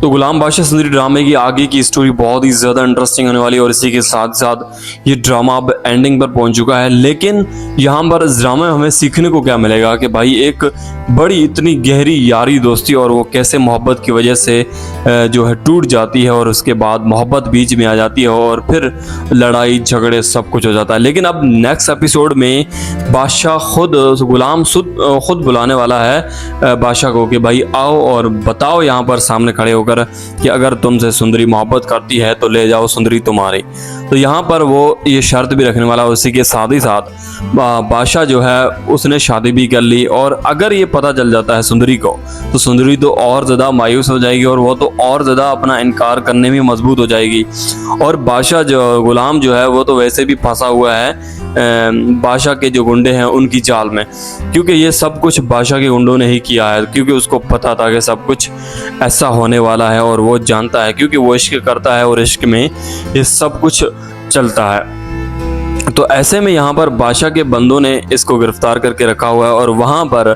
तो गुलाम बादशाह सुंदरी ड्रामे की आगे की स्टोरी बहुत ही ज़्यादा इंटरेस्टिंग होने वाली है और इसी के साथ साथ ये ड्रामा अब एंडिंग पर पहुंच चुका है। लेकिन यहाँ पर इस ड्रामे में हमें सीखने को क्या मिलेगा कि भाई एक बड़ी इतनी गहरी यारी दोस्ती और वो कैसे मोहब्बत की वजह से जो है टूट जाती है और उसके बाद मोहब्बत बीच में आ जाती है और फिर लड़ाई झगड़े सब कुछ हो जाता है। लेकिन अब नेक्स्ट एपिसोड में बादशाह खुद बुलाने वाला है बादशाह को कि भाई आओ और बताओ यहाँ पर सामने खड़े होकर कि अगर तुमसे सुंदरी मोहब्बत करती है तो ले जाओ सुंदरी तुम्हारी। तो यहाँ पर वो ये शर्त भी रखने वाला, उसी के साथ ही साथ बादशाह जो है उसने शादी भी कर ली और अगर ये पता चल जाता है सुंदरी को तो सुंदरी तो और ज़्यादा मायूस हो जाएगी और वो तो और ज़्यादा अपना इनकार करने में मजबूत हो जाएगी। और बादशाह जो गुलाम जो है वो तो वैसे भी फंसा हुआ है बादशाह के जो गुंडे हैं उनकी चाल में, क्योंकि ये सब कुछ बादशाह के गुंडों ने ही किया है, क्योंकि उसको पता था कि सब कुछ ऐसा होने वाला है और वो जानता है क्योंकि वो इश्क करता है और इश्क में ये सब कुछ चलता है। तो ऐसे में यहाँ पर बादशाह के बंदों ने इसको गिरफ्तार करके रखा हुआ है और वहाँ पर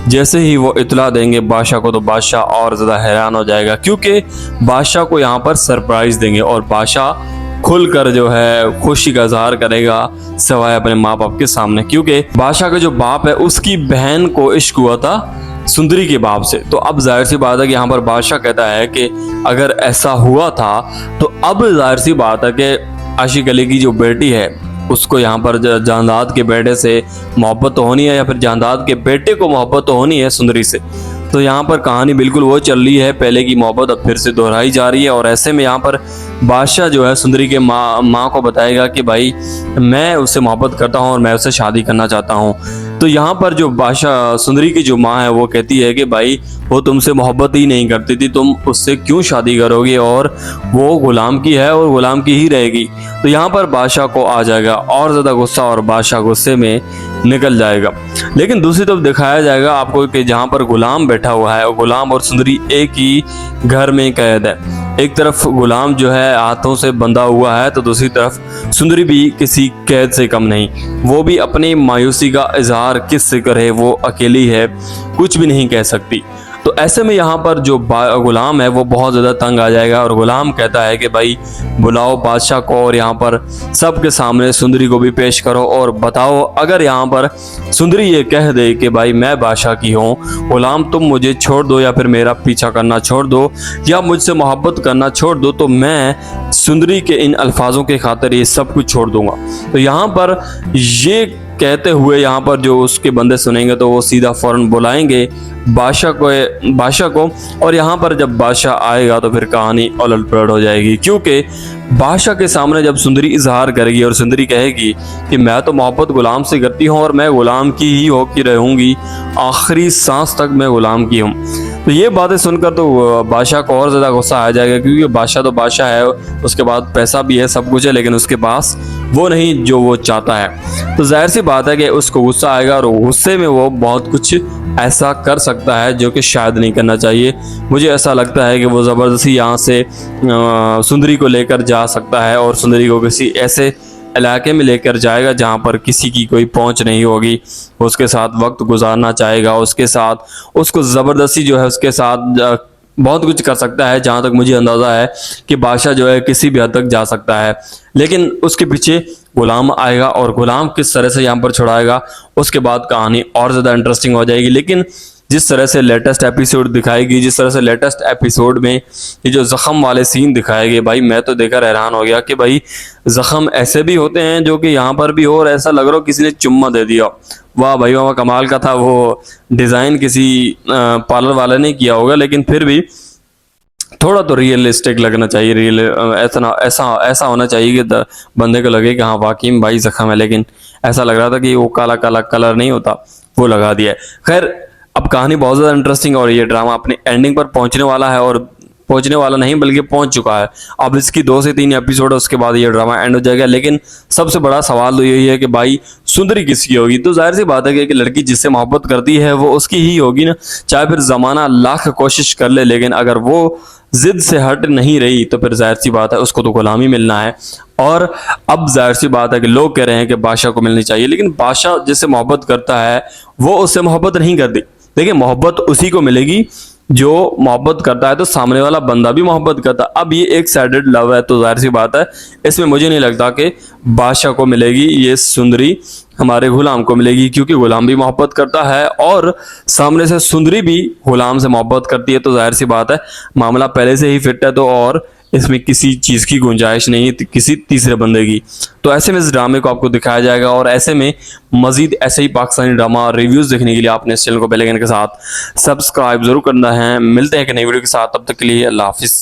जैसे ही वो इतला देंगे बादशाह को तो बादशाह और ज़्यादा हैरान हो जाएगा, क्योंकि बादशाह को यहाँ पर सरप्राइज़ देंगे और बादशाह खुलकर जो है खुशी का इजहार करेगा सिवाय अपने माँ बाप के सामने, क्योंकि बादशाह का जो बाप है उसकी बहन को इश्क हुआ था सुंदरी के बाप से। तो अब जाहिर सी बात है कि यहाँ पर बादशाह कहता है कि अगर ऐसा हुआ था तो अब जाहिर सी बात है कि आशिक अली की जो बेटी है उसको यहाँ पर जांदाद के बेटे से मोहब्बत तो होनी है या फिर जांदाद के बेटे को मोहब्बत तो होनी है सुंदरी से। तो यहाँ पर कहानी बिल्कुल वो चल रही है, पहले की मोहब्बत अब फिर से दोहराई जा रही है। और ऐसे में यहाँ पर बादशाह जो है सुंदरी के माँ को बताएगा कि भाई मैं उससे मोहब्बत करता हूँ और मैं उससे शादी करना चाहता हूँ। तो यहाँ पर जो बादशाह सुंदरी की जो माँ है वो कहती है कि भाई वो तुमसे मोहब्बत ही नहीं करती थी, तुम उससे क्यों शादी करोगे, और वो गुलाम की है और गुलाम की ही रहेगी। तो यहाँ पर बादशाह को आ जाएगा और ज़्यादा गुस्सा और बादशाह गुस्से में निकल जाएगा। लेकिन दूसरी तरफ दिखाया जाएगा आपको कि जहाँ पर गुलाम बैठा हुआ है और गुलाम और सुंदरी एक ही घर में कैद है। एक तरफ गुलाम जो है हाथों से बंधा हुआ है तो दूसरी तरफ सुंदरी भी किसी कैद से कम नहीं, वो भी अपनी मायूसी का इजहार किससे करे, वो अकेली है, कुछ भी नहीं कह सकती। तो ऐसे में यहाँ पर जो गुलाम है वो बहुत ज़्यादा तंग आ जाएगा और गुलाम कहता है कि भाई बुलाओ बादशाह को और यहाँ पर सबके सामने सुंदरी को भी पेश करो और बताओ अगर यहाँ पर सुंदरी ये कह दे कि भाई मैं बादशाह की हूँ, गुलाम तुम मुझे छोड़ दो या फिर मेरा पीछा करना छोड़ दो या मुझसे मोहब्बत करना छोड़ दो, तो मैं सुंदरी के इन अल्फाजों के खातिर ये सब कुछ छोड़ दूंगा। तो यहाँ पर ये कहते हुए यहाँ पर जो उसके बंदे सुनेंगे तो वो सीधा फौरन बुलाएंगे बादशाह को और यहाँ पर जब बादशाह आएगा तो फिर कहानी उलट पलट हो जाएगी, क्योंकि बादशाह के सामने जब सुंदरी इजहार करेगी और सुंदरी कहेगी कि मैं तो मोहब्बत गुलाम से करती हूँ और मैं गुलाम की ही होकर रहूँगी, आखिरी सांस तक मैं गुलाम की हूँ। तो ये बातें सुनकर तो बादशाह को और ज़्यादा गुस्सा आ जाएगा, क्योंकि बादशाह तो बादशाह है, उसके बाद पैसा भी है, सब कुछ है, लेकिन उसके पास वो नहीं जो वो चाहता है। तो जाहिर सी बात है कि उसको गुस्सा आएगा और गुस्से में वो बहुत कुछ ऐसा कर सकता है जो कि शायद नहीं करना चाहिए। मुझे ऐसा लगता है कि वो ज़बरदस्ती यहाँ से सुंदरी को लेकर जा सकता है और सुंदरी को किसी ऐसे इलाके में लेकर जाएगा जहाँ पर किसी की कोई पहुँच नहीं होगी, उसके साथ वक्त गुजारना चाहेगा, उसके साथ उसको ज़बरदस्ती जो है उसके साथ बहुत कुछ कर सकता है। जहाँ तक मुझे अंदाज़ा है कि बादशाह जो है किसी भी हद तक जा सकता है, लेकिन उसके पीछे गुलाम आएगा और गुलाम किस तरह से यहाँ पर छुड़ाएगा उसके बाद कहानी और ज़्यादा इंटरेस्टिंग हो जाएगी। लेकिन जिस तरह से लेटेस्ट एपिसोड दिखाएगी, जिस तरह से लेटेस्ट एपिसोड में ये जो ज़ख़म वाले सीन दिखाए गए, भाई मैं तो देखकर हैरान हो गया कि भाई ज़ख़म ऐसे भी होते हैं जो कि यहाँ पर भी हो और ऐसा लग रहा हो किसी ने चुम्मा दे दिया। वाह भाई वाह, कमाल का था। वो डिज़ाइन किसी पार्लर वाले ने किया होगा, लेकिन फिर भी थोड़ा तो रियलिस्टिक लगना चाहिए, रियल ऐसा होना चाहिए कि बंदे को लगे कि हाँ वाकई में भाई ज़ख़म है, लेकिन ऐसा लग रहा था कि वो काला काला कलर नहीं होता वो लगा दिया है। खैर अब कहानी बहुत ज़्यादा इंटरेस्टिंग और ये ड्रामा अपनी एंडिंग पर पहुंचने वाला है, और पहुंचने वाला नहीं बल्कि पहुंच चुका है। अब इसकी 2 से 3 एपिसोड है, उसके बाद ये ड्रामा एंड हो जाएगा। लेकिन सबसे बड़ा सवाल तो यही है कि भाई सुंदरी किसकी होगी। तो जाहिर सी बात है कि एक लड़की जिससे मोहब्बत करती है वो उसकी ही होगी ना, चाहे फिर ज़माना लाख कोशिश कर ले, लेकिन अगर वो जिद से हट नहीं रही तो फिर जाहिर सी बात है उसको तो गुलामी मिलना है। और अब जाहिर सी बात है कि लोग कह रहे हैं कि बादशाह को मिलनी चाहिए, लेकिन बादशाह जिससे मोहब्बत करता है वो उससे मोहब्बत नहीं करती। देखिए मोहब्बत उसी को मिलेगी जो मोहब्बत करता है तो सामने वाला बंदा भी मोहब्बत करता है। अब ये एक साइडेड लव है तो जाहिर सी बात है इसमें मुझे नहीं लगता कि बादशाह को मिलेगी ये सुंदरी हमारे गुलाम को मिलेगी, क्योंकि गुलाम भी मोहब्बत करता है और सामने से सुंदरी भी गुलाम से मोहब्बत करती है। तो जाहिर सी बात है मामला पहले से ही फिट है, तो और इसमें किसी चीज़ की गुंजाइश नहीं है किसी तीसरे बंदे की। तो ऐसे में इस ड्रामे को आपको दिखाया जाएगा और ऐसे में मजीद ऐसे ही पाकिस्तानी ड्रामा रिव्यूज़ देखने के लिए आपने इस चैनल को बेल आइकन के साथ सब्सक्राइब जरूर करना है। मिलते हैं एक नई वीडियो के साथ, तब तक के लिए अल्लाह हाफिज़।